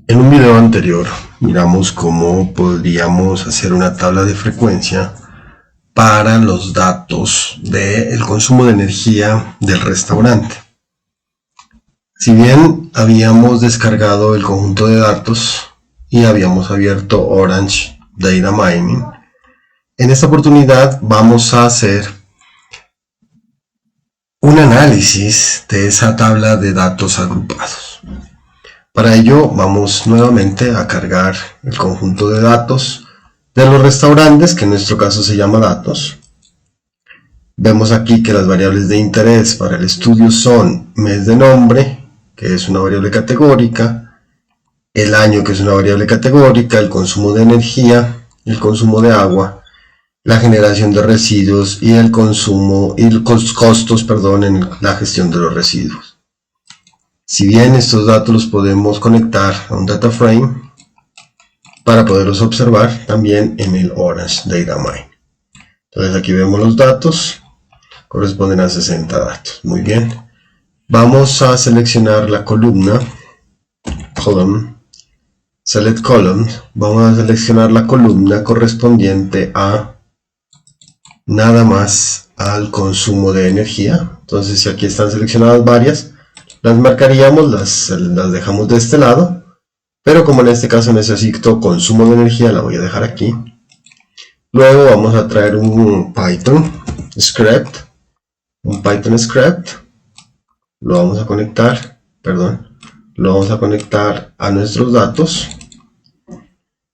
En un video anterior miramos cómo podríamos hacer una tabla de frecuencia para los datos del consumo de energía del restaurante. Si bien habíamos descargado el conjunto de datos y habíamos abierto Orange Data Mining, en esta oportunidad vamos a hacer un análisis de esa tabla de datos agrupados. Para ello vamos nuevamente a cargar el conjunto de datos de los restaurantes, que en nuestro caso se llama datos. Vemos aquí que las variables de interés para el estudio son mes de nombre, que es una variable categórica, el año, que es una variable categórica, el consumo de energía, el consumo de agua, la generación de residuos y el consumo y los costos, en la gestión de los residuos. Si bien estos datos los podemos conectar a un data frame para poderlos observar también en el Orange Data Mine. Entonces aquí vemos los datos, corresponden a 60 datos. Muy bien. Vamos a seleccionar la columna, select column. Vamos a seleccionar la columna correspondiente a nada más al consumo de energía. Entonces si aquí están seleccionadas varias, las marcaríamos, las dejamos de este lado, pero como en este caso necesito consumo de energía, la voy a dejar aquí. Luego vamos a traer un Python script, lo vamos a conectar, a nuestros datos,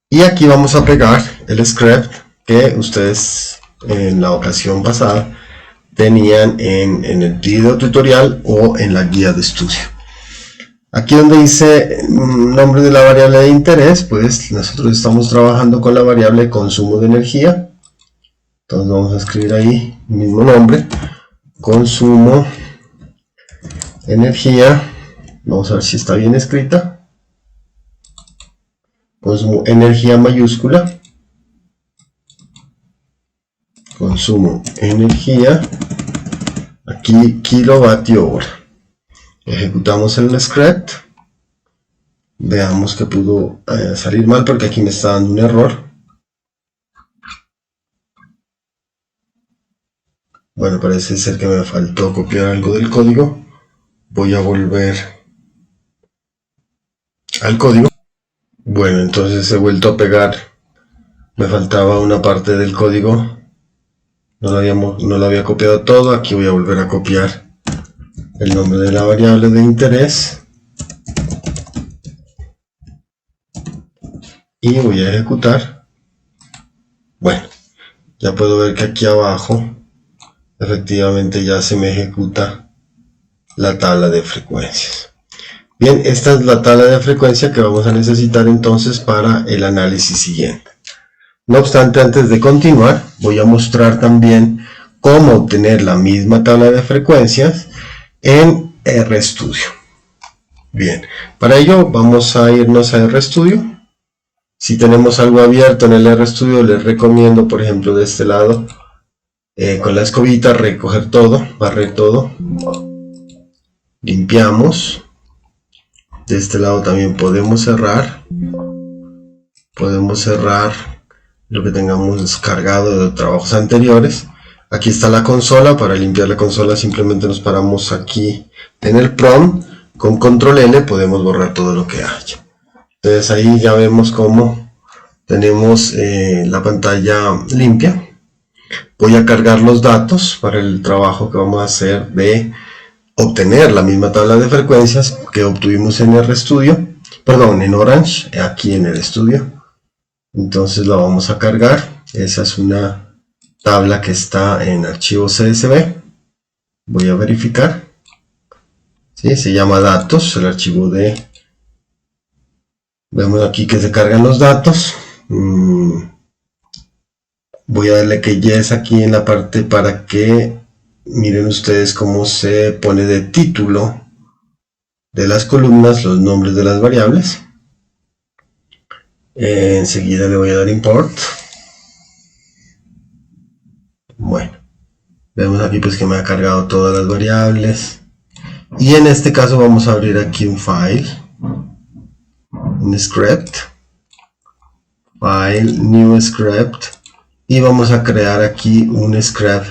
y aquí vamos a pegar el script que ustedes en la ocasión pasada tenían en el video tutorial o en la guía de estudio. Aquí donde dice nombre de la variable de interés, pues nosotros estamos trabajando con la variable consumo de energía. Entonces vamos a escribir ahí el mismo nombre, consumo energía. Vamos a ver si está bien escrita. Consumo energía mayúscula, consumo energía, aquí kilovatio hora. Ejecutamos el script. Veamos que pudo salir mal porque aquí me está dando un error. Bueno, parece ser que me faltó copiar algo del código. Voy a volver al código. Bueno, entonces he vuelto a pegar. Me faltaba una parte del código. No lo había copiado todo. Aquí voy a volver a copiar el nombre de la variable de interés. Y voy a ejecutar. Bueno, ya puedo ver que aquí abajo efectivamente ya se me ejecuta la tabla de frecuencias. Bien, esta es la tabla de frecuencia que vamos a necesitar entonces para el análisis siguiente. No obstante, antes de continuar, voy a mostrar también cómo obtener la misma tabla de frecuencias en RStudio. Bien, para ello vamos a irnos a RStudio. Si tenemos algo abierto en el RStudio, les recomiendo, por ejemplo, de este lado, con la escobita, recoger todo, barrer todo. Limpiamos. De este lado también podemos cerrar lo que tengamos descargado de trabajos anteriores. Aquí está la consola. Para limpiar la consola simplemente nos paramos aquí en el prompt, con control L podemos borrar todo lo que haya. Entonces ahí ya vemos cómo tenemos la pantalla limpia. Voy a cargar los datos para el trabajo que vamos a hacer de obtener la misma tabla de frecuencias que obtuvimos en RStudio, en Orange, aquí en el estudio. Entonces la vamos a cargar. Esa es una tabla que está en archivo CSV. Voy a verificar. ¿Sí? Se llama datos, el archivo de... Vemos aquí que se cargan los datos. Voy a darle que yes aquí en la parte para que miren ustedes cómo se pone de título de las columnas los nombres de las variables. Enseguida le voy a dar import. Bueno, vemos aquí pues que me ha cargado todas las variables, y en este caso vamos a abrir aquí un un script, file, new script, y vamos a crear aquí un script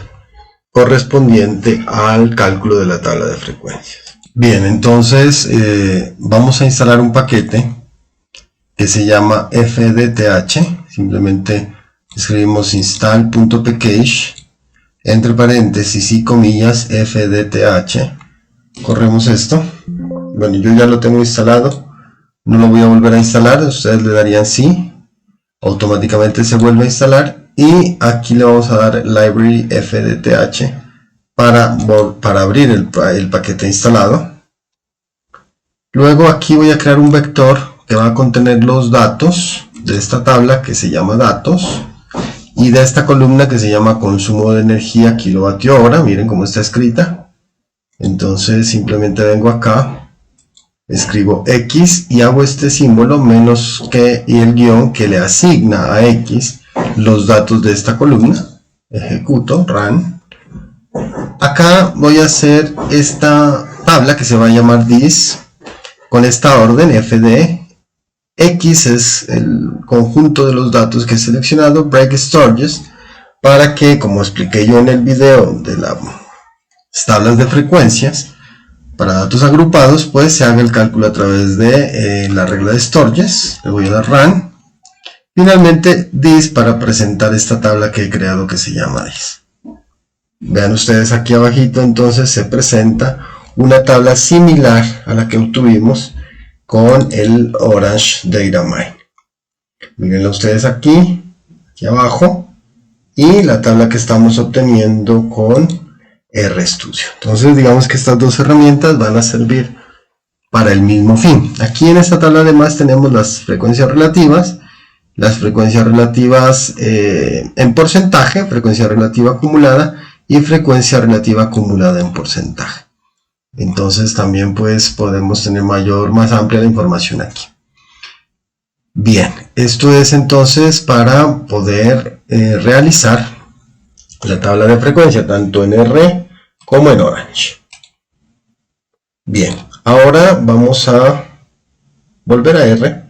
correspondiente al cálculo de la tabla de frecuencias. Bien, entonces vamos a instalar un paquete que se llama fdth. Simplemente escribimos install.pkg entre paréntesis y comillas fdth. Corremos esto. Bueno, yo ya lo tengo instalado, no lo voy a volver a instalar. Ustedes le darían sí, automáticamente se vuelve a instalar, y aquí le vamos a dar library fdth para abrir el paquete instalado. Luego aquí voy a crear un vector que va a contener los datos de esta tabla que se llama datos, y de esta columna que se llama consumo de energía kilovatio hora. Miren cómo está escrita. Entonces simplemente vengo acá, escribo X y hago este símbolo menos que y el guión que le asigna a X los datos de esta columna. Ejecuto, run. Acá voy a hacer esta tabla que se va a llamar this con esta orden fd. X es el conjunto de los datos que he seleccionado, break storages, para que, como expliqué yo en el video de las tablas de frecuencias para datos agrupados, pues se haga el cálculo a través de la regla de storages. Le voy a dar run. Finalmente this para presentar esta tabla que he creado que se llama this. Vean ustedes aquí abajito, entonces se presenta una tabla similar a la que obtuvimos con el Orange Data Mine. Mírenlo ustedes aquí abajo, y la tabla que estamos obteniendo con RStudio. Entonces digamos que estas dos herramientas van a servir para el mismo fin. Aquí en esta tabla además tenemos las frecuencias relativas en porcentaje, frecuencia relativa acumulada y frecuencia relativa acumulada en porcentaje. Entonces también pues podemos tener más amplia la información aquí. Bien, esto es entonces para poder realizar la tabla de frecuencia tanto en R como en Orange. Bien, ahora vamos a volver a R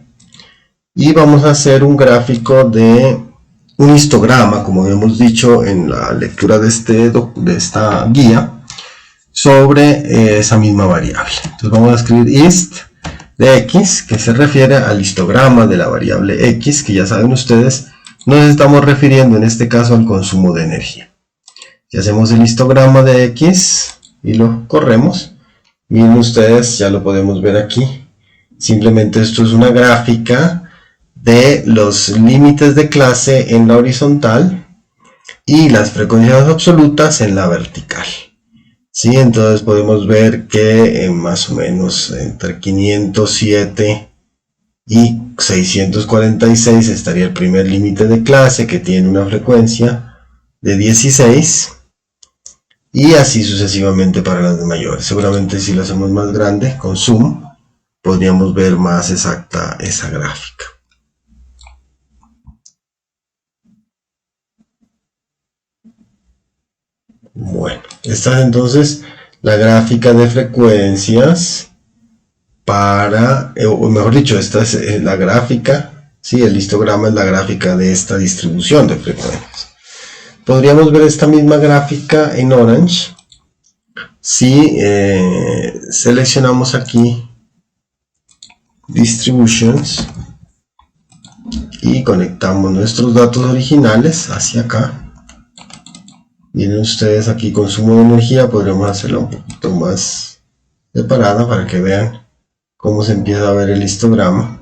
y vamos a hacer un gráfico de un histograma, como habíamos dicho en la lectura de esta guía, sobre esa misma variable. Entonces vamos a escribir ist de x, que se refiere al histograma de la variable x, que ya saben ustedes, nos estamos refiriendo en este caso al consumo de energía. Si hacemos el histograma de x y lo corremos, miren ustedes, ya lo podemos ver aquí. Simplemente esto es una gráfica de los límites de clase en la horizontal y las frecuencias absolutas en la vertical. Sí, entonces podemos ver que más o menos entre 507 y 646 estaría el primer límite de clase, que tiene una frecuencia de 16, y así sucesivamente para las de mayores. Seguramente si lo hacemos más grande con zoom podríamos ver más exacta esa gráfica. Bueno, esta es entonces la gráfica de frecuencias o mejor dicho, esta es la gráfica, sí, el histograma es la gráfica de esta distribución de frecuencias. Podríamos ver esta misma gráfica en Orange si seleccionamos aquí Distributions y conectamos nuestros datos originales hacia acá. Miren ustedes aquí consumo de energía, podremos hacerla un poquito más separada para que vean cómo se empieza a ver el histograma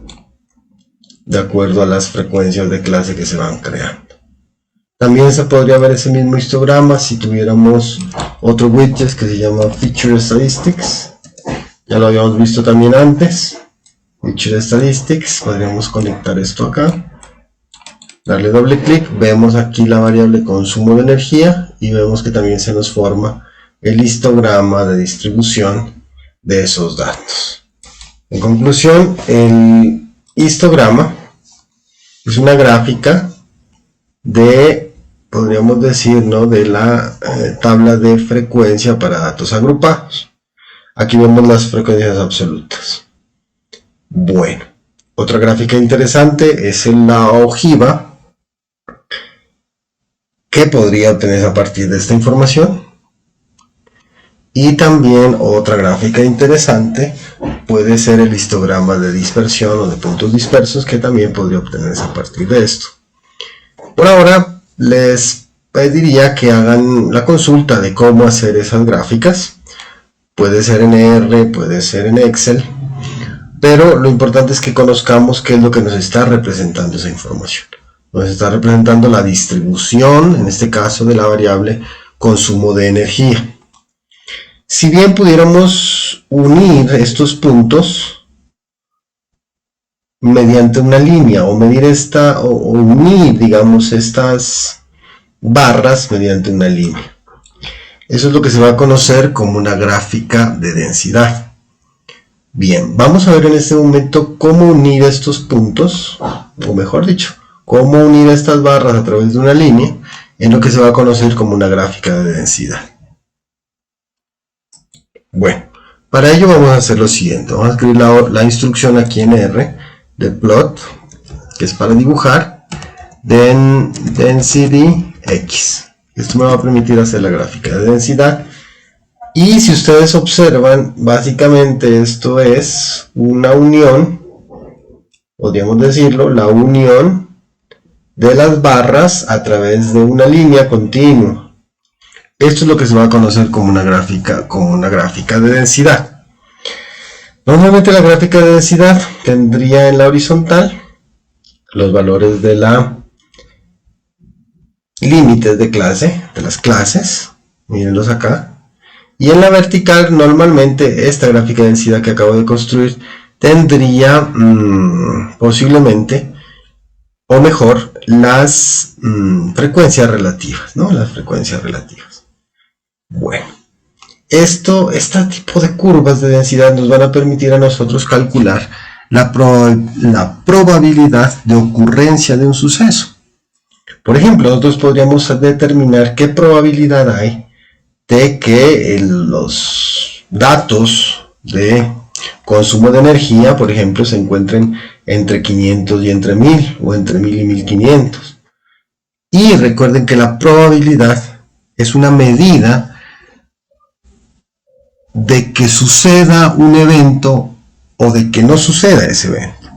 de acuerdo a las frecuencias de clase que se van creando. También se podría ver ese mismo histograma si tuviéramos otro widget que se llama Feature Statistics. Ya lo habíamos visto también antes. Feature Statistics, podríamos conectar esto acá. Darle doble clic, vemos aquí la variable consumo de energía y vemos que también se nos forma el histograma de distribución de esos datos. En conclusión, el histograma es una gráfica de, podríamos decir, ¿no?, de la tabla de frecuencia para datos agrupados. Aquí vemos las frecuencias absolutas. Bueno, Otra gráfica interesante es la ojiva, que podría obtenerse a partir de esta información. Y también otra gráfica interesante puede ser el histograma de dispersión o de puntos dispersos, que también podría obtenerse a partir de esto. Por ahora les pediría que hagan la consulta de cómo hacer esas gráficas. Puede ser en R, puede ser en Excel, pero lo importante es que conozcamos qué es lo que nos está representando esa información. Nos está representando la distribución, en este caso de la variable consumo de energía. Si bien pudiéramos unir estos puntos mediante una línea, o medir esta, o unir, digamos, estas barras mediante una línea. Eso es lo que se va a conocer como una gráfica de densidad. Bien, vamos a ver en este momento cómo unir estos puntos, o mejor dicho, cómo unir estas barras a través de una línea en lo que se va a conocer como una gráfica de densidad. Bueno, para ello vamos a hacer lo siguiente. Vamos a escribir la instrucción aquí en R de plot, que es para dibujar density x. Esto me va a permitir hacer la gráfica de densidad. Y si ustedes observan, básicamente esto es una unión, podríamos decirlo, la unión de las barras a través de una línea continua. Esto es lo que se va a conocer como una gráfica de densidad. Normalmente la gráfica de densidad tendría en la horizontal los valores de la límites de clase, de las clases, mírenlos acá. Y en la vertical, normalmente esta gráfica de densidad que acabo de construir tendría posiblemente, o mejor, las frecuencias relativas, ¿no? Las frecuencias relativas. Bueno, este tipo de curvas de densidad nos van a permitir a nosotros calcular la probabilidad de ocurrencia de un suceso. Por ejemplo, nosotros podríamos determinar qué probabilidad hay de que los datos de consumo de energía, por ejemplo, se encuentren entre 500 y entre 1000, o entre 1000 y 1500. Y recuerden que la probabilidad es una medida de que suceda un evento o de que no suceda ese evento.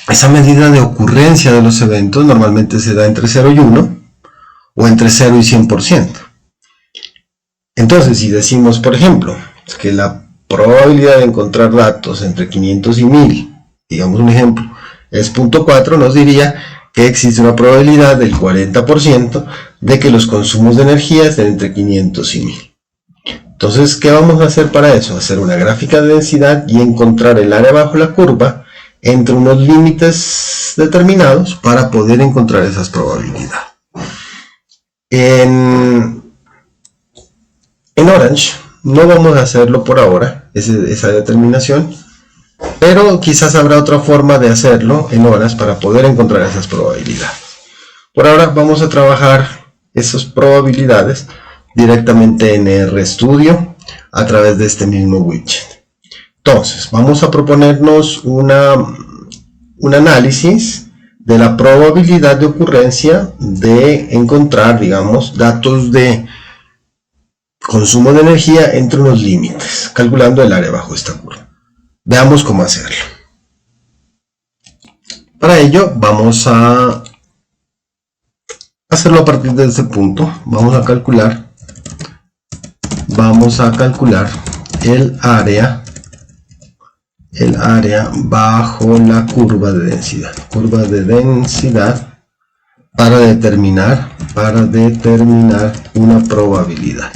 Esa medida de ocurrencia de los eventos normalmente se da entre 0 y 1, o entre 0 y 100%. Entonces, si decimos, por ejemplo, que la probabilidad de encontrar datos entre 500 y 1000, digamos un ejemplo, es 0.4, nos diría que existe una probabilidad del 40% de que los consumos de energía estén entre 500 y 1000. Entonces, ¿qué vamos a hacer para eso? Hacer una gráfica de densidad y encontrar el área bajo la curva entre unos límites determinados para poder encontrar esas probabilidades. En Orange no vamos a hacerlo por ahora, esa determinación, pero quizás habrá otra forma de hacerlo en horas para poder encontrar esas probabilidades. Por ahora vamos a trabajar esas probabilidades directamente en RStudio a través de este mismo widget. Entonces, vamos a proponernos un análisis de la probabilidad de ocurrencia de encontrar, digamos, datos de consumo de energía entre unos límites, calculando el área bajo esta curva. Veamos cómo hacerlo. Para ello, vamos a hacerlo a partir de este punto. Vamos a calcular el área bajo la curva de densidad, para determinar una probabilidad,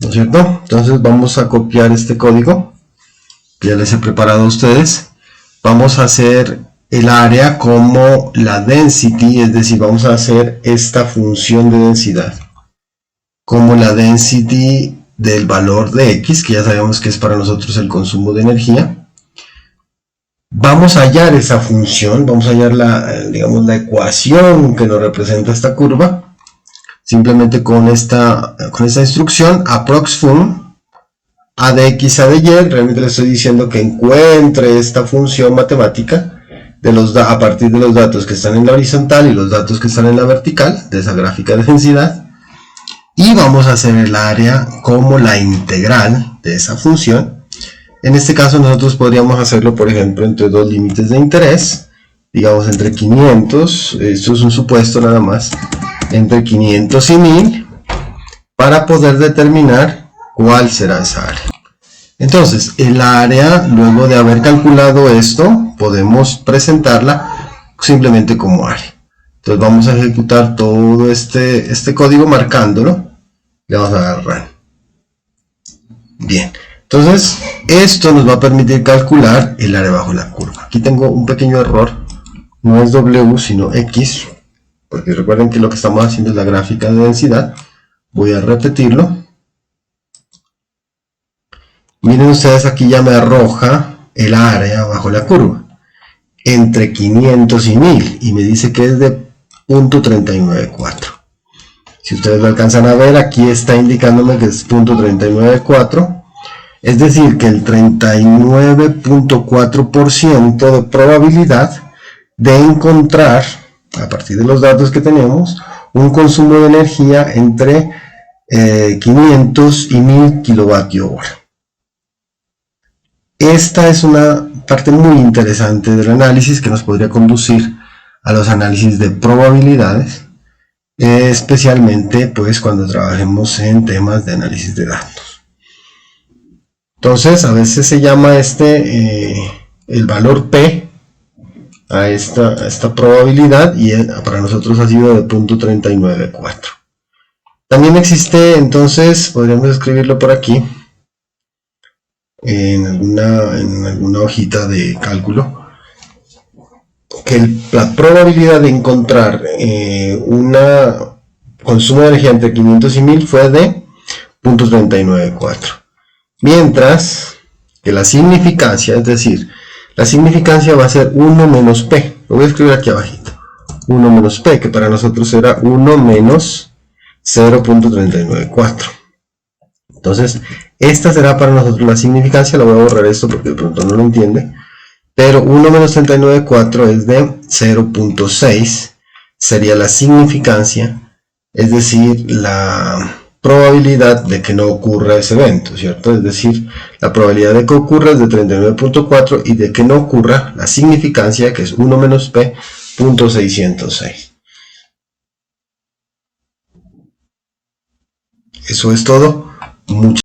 ¿no es cierto? Entonces vamos a copiar este código que ya les he preparado a ustedes. Vamos a hacer el área como la density, es decir, vamos a hacer esta función de densidad como la density del valor de x, que ya sabemos que es para nosotros el consumo de energía. Vamos a hallar esa función, vamos a hallar la ecuación que nos representa esta curva, simplemente con esta instrucción, approxFun, A de X, A de Y, realmente le estoy diciendo que encuentre esta función matemática a partir de los datos que están en la horizontal y los datos que están en la vertical, de esa gráfica de densidad, y vamos a hacer el área como la integral de esa función. En este caso nosotros podríamos hacerlo, por ejemplo, entre dos límites de interés, digamos entre 500, esto es un supuesto nada más, entre 500 y 1000, para poder determinar cuál será esa área. Entonces, el área, luego de haber calculado esto, podemos presentarla simplemente como área. Entonces vamos a ejecutar todo este código marcándolo. Le vamos a dar run. Bien, entonces esto nos va a permitir calcular el área bajo la curva. Aquí tengo un pequeño error, no es W sino X, porque recuerden que lo que estamos haciendo es la gráfica de densidad. Voy a repetirlo. Miren ustedes, aquí ya me arroja el área bajo la curva entre 500 y 1000 y me dice que es de 0.394. Si ustedes lo alcanzan a ver, aquí está indicándome que es 0.394, es decir que el 39.4% de probabilidad de encontrar, a partir de los datos que tenemos, un consumo de energía entre 500 y 1000 kilovatios hora. Esta es una parte muy interesante del análisis que nos podría conducir a los análisis de probabilidades, especialmente pues cuando trabajemos en temas de análisis de datos. Entonces a veces se llama el valor P a esta probabilidad, y para nosotros ha sido de 0.394. También existe, entonces podríamos escribirlo por aquí en alguna hojita de cálculo, que la probabilidad de encontrar un consumo de energía entre 500 y 1000 fue de 0.394, mientras que la significancia, es decir, la significancia va a ser 1 menos P. Lo voy a escribir aquí abajito, 1 menos P, que para nosotros era 1 menos 0.394. Entonces, esta será para nosotros la significancia. Lo voy a borrar esto porque de pronto no lo entiende. Pero 1 menos 394 es de 0.6. Sería la significancia, es decir, la probabilidad de que no ocurra ese evento, ¿cierto? Es decir, la probabilidad de que ocurra es de 39.4 y de que no ocurra la significancia, que es 1 menos P, 0.606. Eso es todo. Muchas